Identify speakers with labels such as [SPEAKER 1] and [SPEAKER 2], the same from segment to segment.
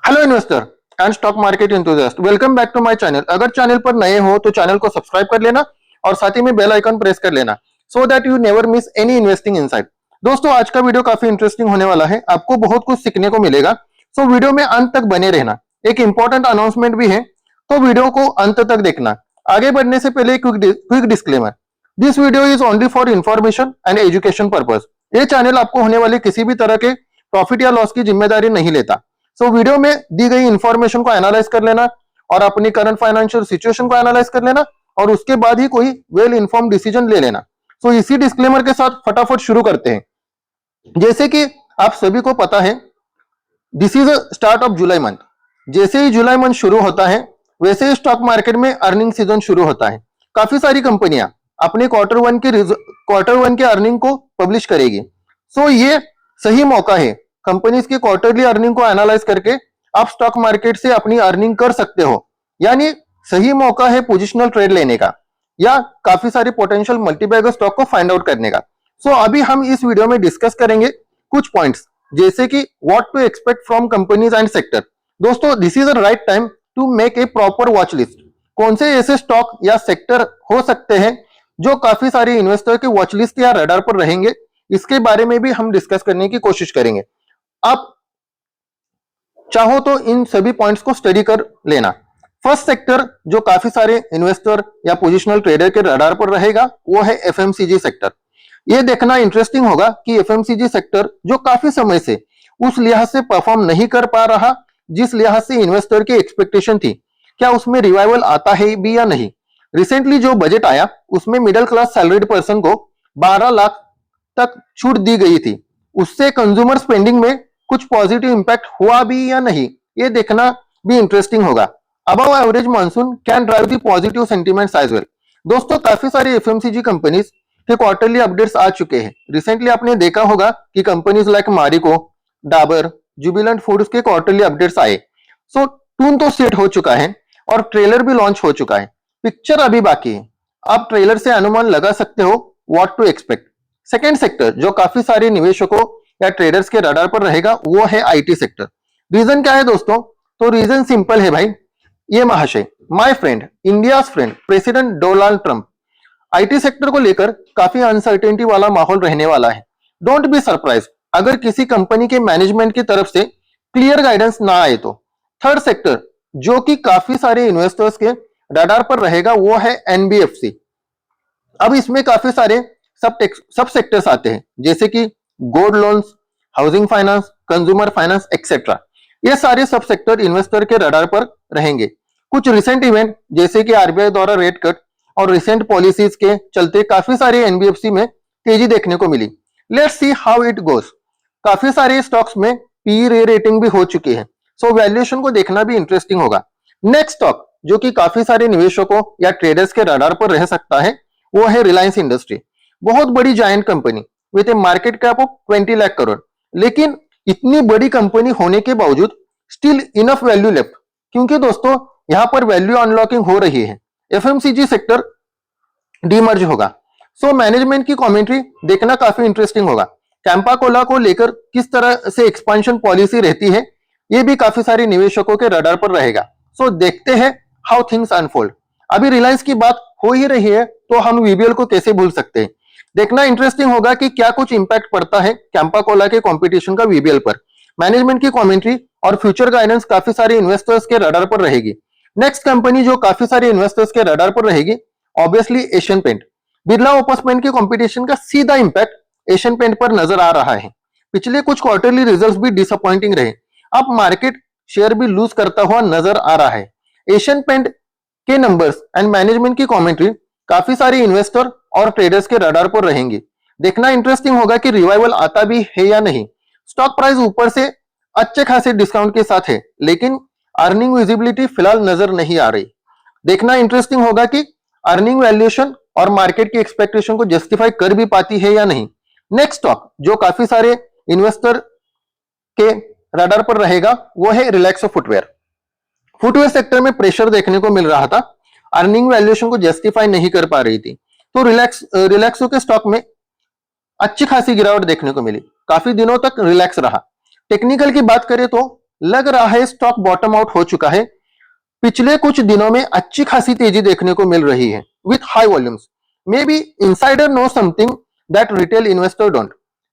[SPEAKER 1] Hello investor and stock market enthusiast, welcome back to my channel. अगर channel पर नए हो तो चैनल को सब्सक्राइब कर लेना और साथ ही में बेल आइकन प्रेस कर लेना so that you never miss any investing insight. दोस्तों, आज का वीडियो काफी इंटरेस्टिंग होने वाला है, आपको बहुत कुछ सीखने को मिलेगा। सो वीडियो में अंत तक बने रहना। एक इंपॉर्टेंट अनाउंसमेंट भी है, तो वीडियो को अंत तक देखना। आगे बढ़ने से पहले quick disclaimer, this video is only for information and education purpose. ये चैनल आपको होने वाले किसी भी तरह के प्रॉफिट या लॉस की जिम्मेदारी नहीं लेता। वीडियो में दी गई इंफॉर्मेशन को एनालाइज कर लेना और अपनी करंट फाइनेंशियल सिचुएशन को एनालाइज कर लेना और उसके बाद ही कोई वेल इन्फॉर्म डिसीजन ले लेना। इसी डिस्क्लेमर के साथ फटाफट शुरू करते हैं। जैसे कि आप सभी को पता है, this is a start of July month. जैसे ही जुलाई मंथ शुरू होता है वैसे ही स्टॉक मार्केट में अर्निंग सीजन शुरू होता है। काफी सारी कंपनियां अपने क्वार्टर वन के अर्निंग को पब्लिश करेगी। ये सही मौका है, कंपनीज की क्वार्टरली अर्निंग को एनालाइज करके आप स्टॉक मार्केट से अपनी अर्निंग कर सकते हो। यानी सही मौका है पोजिशनल ट्रेड लेने का या काफी सारे पोटेंशियल मल्टीबैगर स्टॉक को फाइंड आउट करने का। अभी हम इस वीडियो में डिस्कस करेंगे कुछ पॉइंट्स, जैसे कि what to expect from companies and sector. दोस्तों, this is the right time to make a proper watch list. कौन से ऐसे स्टॉक या सेक्टर हो सकते हैं जो काफी सारे इन्वेस्टर के वॉच लिस्ट या रडार पर रहेंगे, इसके बारे में भी हम डिस्कस करने की कोशिश करेंगे। आप चाहो तो इन सभी पॉइंट्स को स्टडी कर लेना। फर्स्ट सेक्टर जो काफी सारे इन्वेस्टर या पोजिशनल ट्रेडर के रडार पर रहेगा वो है एफएमसीजी सेक्टर। ये देखना इंटरेस्टिंग होगा कि एफएमसीजी सेक्टर जो काफी समय से उस लिहाज से परफॉर्म नहीं कर पा रहा जिस लिहाज से इन्वेस्टर की एक्सपेक्टेशन थी, क्या उसमें रिवाइवल आता है भी या नहीं। रिसेंटली जो बजट आया उसमें मिडिल क्लास सैलरीड पर्सन को 12 लाख तक छूट दी गई थी। उससे कंज्यूमर स्पेंडिंग में कुछ पॉजिटिव इंपैक्ट हुआ भी या नहीं, ये देखना भी इंटरेस्टिंग होगा। Above average monsoon can drive the positive sentiments as well. दोस्तों, काफी सारी एफएमसीजी कंपनीज के क्वार्टरली अपडेट्स आ चुके हैं। रिसेंटली आपने देखा होगा कि companies like Marico, Dabur, Jubilant Foods के क्वार्टरली अपडेट्स आए। टून तो सेट हो चुका है और ट्रेलर भी लॉन्च हो चुका है, पिक्चर अभी बाकी है। आप ट्रेलर से अनुमान लगा सकते हो what to expect. Second sector जो काफी सारे निवेशकों या ट्रेडर्स के रडार पर रहेगा वो है आईटी सेक्टर। रीजन क्या है दोस्तों? तो रीजन सिंपल है भाई। ये महाशय, my friend, India's friend, president Donald Trump, IT sector को लेकर काफी अनसर्टेनिटी वाला माहौल रहने वाला है। डोंट बी सरप्राइज अगर किसी कंपनी के मैनेजमेंट की तरफ से क्लियर गाइडेंस ना आए तो। थर्ड सेक्टर जो कि काफी सारे इन्वेस्टर्स के रडार पर रहेगा वो है एनबीएफसी। अब इसमें काफी सारे सब सेक्टर्स आते हैं, जैसे कि gold loans, housing finance, consumer finance etcetera. ये सारे सब सेक्टर इन्वेस्टर के रडार पर रहेंगे। कुछ रिसेंट इवेंट जैसे कि आरबीआई द्वारा रेट कट और रिसेंट पॉलिसीज के चलते काफी सारे एनबीएफसी में तेजी देखने को मिली। Let's see how it goes. काफी सारे स्टॉक्स में पी रेटिंग भी हो चुकी है, वैल्यूएशन को देखना भी इंटरेस्टिंग होगा। नेक्स्ट स्टॉक जो कि काफी सारे निवेशकों या ट्रेडर्स के रडार पर रह सकता है वो है रिलायंस इंडस्ट्री। बहुत बड़ी giant company with A market cap of 20 lakh crore, लेकिन इतनी बड़ी कंपनी होने के बावजूद स्टिल इनफ वैल्यू लेफ्ट, क्योंकि दोस्तों यहां पर वैल्यू अनलॉकिंग हो रही है। एफएमसीजी सेक्टर डीमर्ज होगा। मैनेजमेंट की कमेंट्री देखना काफी इंटरेस्टिंग होगा। कैंपा कोला को लेकर किस तरह से एक्सपेंशन पॉलिसी रहती है, ये भी काफी सारे निवेशकों के रडार पर रहेगा। देखते हैं हाउ थिंग्स अनफोल्ड। अभी रिलायंस की बात हो ही रही है तो हम वीबीएल को कैसे भूल सकते हैं। देखना इंटरेस्टिंग होगा कि क्या कुछ इंपैक्ट पड़ता है कैंपा कोला के कंपटीशन का वीबीएल पर। मैनेजमेंट की कमेंट्री और फ्यूचर गाइडेंस काफी सारे इन्वेस्टर्स के रडार पर रहेगी। नेक्स्ट कंपनी जो काफी सारे इन्वेस्टर्स के रडार पर रहेगी obviously Asian paint. Birla opus paint के कंपटीशन का सीधा इंपैक्ट एशियन पेंट पर नजर आ रहा है। पिछले कुछ क्वार्टरली रिजल्ट्स भी डिसअपॉइंटिंग रहे, अब मार्केट शेयर भी लूज करता हुआ नजर आ रहा है। एशियन पेंट के नंबर्स एंड मैनेजमेंट की कमेंट्री काफी सारे इन्वेस्टर और ट्रेडर्स के रडार पर रहेंगे। देखना इंटरेस्टिंग होगा कि रिवाइवल आता भी है या नहीं। स्टॉक प्राइस ऊपर से अच्छे खासे डिस्काउंट के साथ है, लेकिन अर्निंग विजिबिलिटी फिलहाल नजर नहीं आ रही। देखना इंटरेस्टिंग होगा कि अर्निंग वैल्यूएशन और मार्केट की एक्सपेक्टेशन को जस्टिफाई कर भी पाती है या नहीं। नेक्स्ट स्टॉक जो काफी सारे इन्वेस्टर के रडार पर रहेगा वो है रिलैक्सो फुटवेयर। फुटवेयर सेक्टर में प्रेशर देखने को मिल रहा था, अर्निंग वैल्यूएशन को जस्टिफाई नहीं कर पा रही थी, तो रिलैक्सो के स्टॉक में अच्छी खासी गिरावट देखने को मिली। काफी दिनों तक रिलैक्स रहा। टेक्निकल की बात करें तो लग रहा है स्टॉक बॉटम आउट हो चुका है। पिछले कुछ दिनों में अच्छी खासी तेजी देखने को मिल रही है with high volumes. May be insider know something that retail investor don't.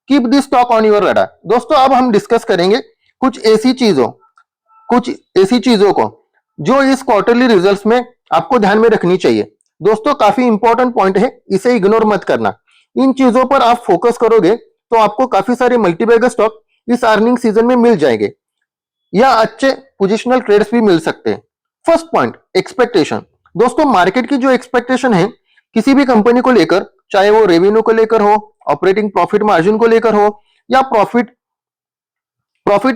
[SPEAKER 1] Keep this stock on your radar. दोस्तों अब हम डिस्कस करेंगे कुछ ऐसी चीजों को जो इस क्वार्टरली रिजल्ट्स में आपको ध्यान में रखनी चाहिए। दोस्तों काफी इंपॉर्टेंट पॉइंट है, इसे इग्नोर मत करना। इन चीजों पर आप फोकस करोगे तो आपको काफी सारे मल्टीबैगर स्टॉक इस अर्निंग सीजन में मिल जाएंगे या अच्छे पोजिशनल ट्रेड्स भी मिल सकते हैं। First point, expectation. दोस्तों मार्केट की जो एक्सपेक्टेशन है किसी भी कंपनी को लेकर, चाहे वो रेवेन्यू को लेकर हो, ऑपरेटिंग प्रॉफिट मार्जिन को लेकर हो या प्रॉफिट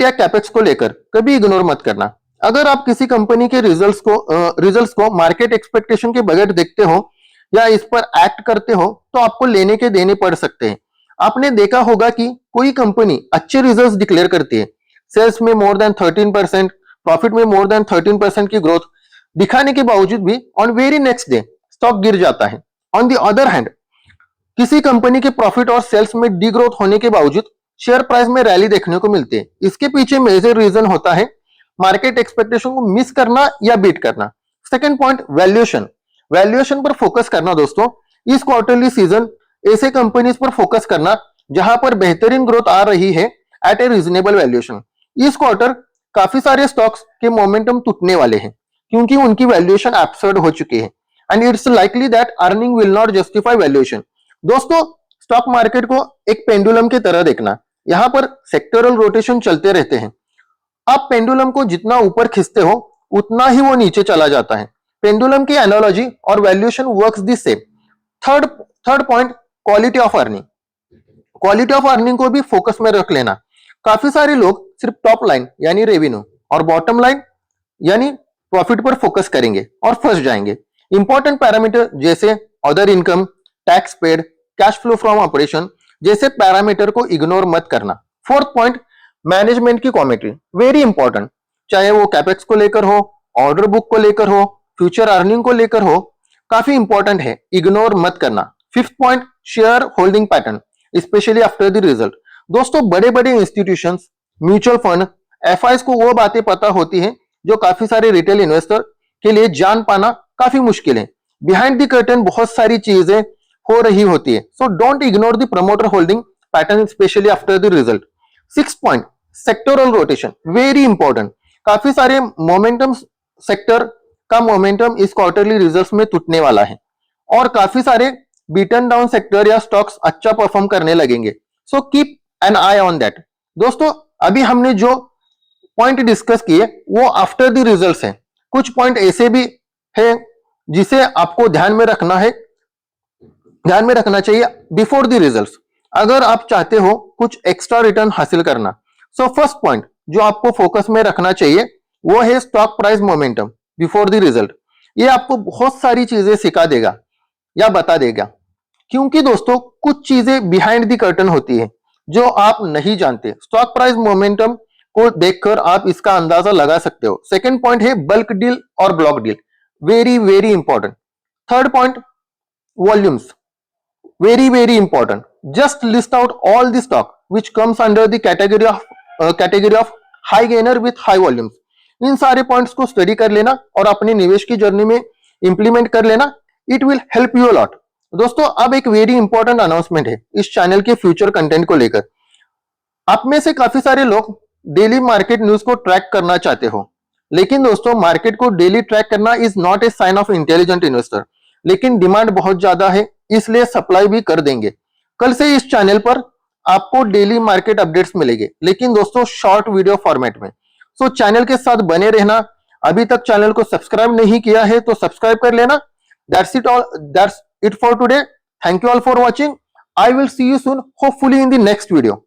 [SPEAKER 1] या कैपेक्स को लेकर, कभी इग्नोर मत करना। अगर आप किसी कंपनी के रिजल्ट्स को मार्केट एक्सपेक्टेशन के बगैर देखते हो या इस पर एक्ट करते हो तो आपको लेने के देने पड़ सकते हैं। आपने देखा होगा कि कोई कंपनी अच्छे रिजल्ट्स डिक्लेयर करती है, सेल्स में मोर देन 13%, प्रॉफिट में मोर देन 13% की ग्रोथ दिखाने के बावजूद भी on very next day stock गिर जाता है। ऑन द अदर हैंड किसी कंपनी के प्रॉफिट और सेल्स में डी ग्रोथ होने के बावजूद शेयर प्राइस में रैली देखने को मिलती है। इसके पीछे मेजर रीजन होता है मार्केट एक्सपेक्टेशन को मिस करना या बीट करना। Second point, valuation. वैल्यूएशन पर फोकस करना। दोस्तों इस क्वार्टरली सीजन ऐसे कंपनीज पर फोकस करना जहां पर बेहतरीन ग्रोथ आ रही है एट ए रीजनेबल वैल्यूएशन। इस क्वार्टर काफी सारे स्टॉक्स के मोमेंटम टूटने वाले हैं क्योंकि उनकी वैल्यूएशन एब्सर्ड हो चुकी है and it's likely that earning will not justify valuation. दोस्तों स्टॉक मार्केट को एक पेंडुलम की तरह देखना। यहां पर सेक्टरल रोटेशन चलते रहते हैं। आप पेंडुलम को जितना ऊपर खींचते हो उतना ही वो नीचे चला जाता है। पेंडुलम की एनालॉजी और valuation works the same. Third point, quality of earning. Quality of earning को भी फोकस में रख लेना। काफी सारे लोग सिर्फ टॉप लाइन यानी रेवेन्यू और बॉटम लाइन यानी प्रॉफिट पर फोकस करेंगे और फंस जाएंगे। इंपॉर्टेंट पैरामीटर जैसे other income, tax paid, cash flow from operation जैसे पैरामीटर को इग्नोर मत करना। फोर्थ पॉइंट, मैनेजमेंट की कॉमेंट्री, वेरी इंपॉर्टेंट। चाहे वो कैपेक्स को लेकर हो, ऑर्डर बुक को लेकर हो, फ्यूचर अर्निंग को लेकर हो, काफी इंपॉर्टेंट है, इग्नोर मत करना। Fifth point, share holding pattern specially after the result. दोस्तों बड़े बड़े इंस्टीट्यूशंस, म्यूचुअल फंड, एफआईज को वो बातें पता होती है जो काफी सारे रिटेल इन्वेस्टर के लिए जान पाना काफी मुश्किल है। बिहाइंड द कर्टन बहुत सारी चीजें हो रही होती है। So don't ignore the promoter holding pattern specially after the result. Six point, sectoral rotation, very important. काफी सारे मोमेंटम सेक्टर का मोमेंटम इस क्वार्टरली रिजल्ट्स में टूटने वाला है और काफी सारे बीटन डाउन सेक्टर या स्टॉक्स अच्छा परफॉर्म करने लगेंगे। So keep an I on that. दोस्तों अभी हमने जो पॉइंट डिस्कस किए वो आफ्टर द रिजल्ट्स हैं। कुछ पॉइंट ऐसे भी है जिसे आपको ध्यान में रखना चाहिए बिफोर द रिजल्ट्स अगर आप चाहते हो कुछ एक्स्ट्रा रिटर्न हासिल करना। सो फर्स्ट पॉइंट जो आपको फोकस में रखना चाहिए वो है stock price momentum before the result. ये आपको बहुत सारी चीजें सिखा देगा या बता देगा क्योंकि दोस्तों कुछ चीजें बिहाइंड द कर्टन होती है जो आप नहीं जानते। स्टॉक प्राइस मोमेंटम को देखकर आप इसका अंदाजा लगा सकते हो। सेकंड पॉइंट है बल्क डील और block deal, very very important. Third point, volumes, very very important. Just list out all the stock which comes under the category of high gainer with high volumes. इन सारे points को study कर लेना और अपने निवेश की journey में implement कर लेना। It will help you a lot. दोस्तों अब एक वेरी इंपॉर्टेंट अनाउंसमेंट है इस चैनल के फ्यूचर कंटेंट को लेकर। आप में से काफी सारे लोग डेली मार्केट न्यूज को ट्रैक करना चाहते हो, लेकिन दोस्तों मार्केट को डेली ट्रैक करना is not a sign of intelligent investor. लेकिन डिमांड बहुत ज्यादा है इसलिए सप्लाई भी कर देंगे। कल से इस चैनल पर आपको डेली मार्केट अपडेट्स मिलेंगे, लेकिन दोस्तों शॉर्ट वीडियो फॉर्मेट में। सो चैनल के साथ बने रहना। अभी तक चैनल को सब्सक्राइब नहीं किया है तो सब्सक्राइब कर लेना। That's it for today. Thank you all for watching. I will see you soon hopefully in the next video.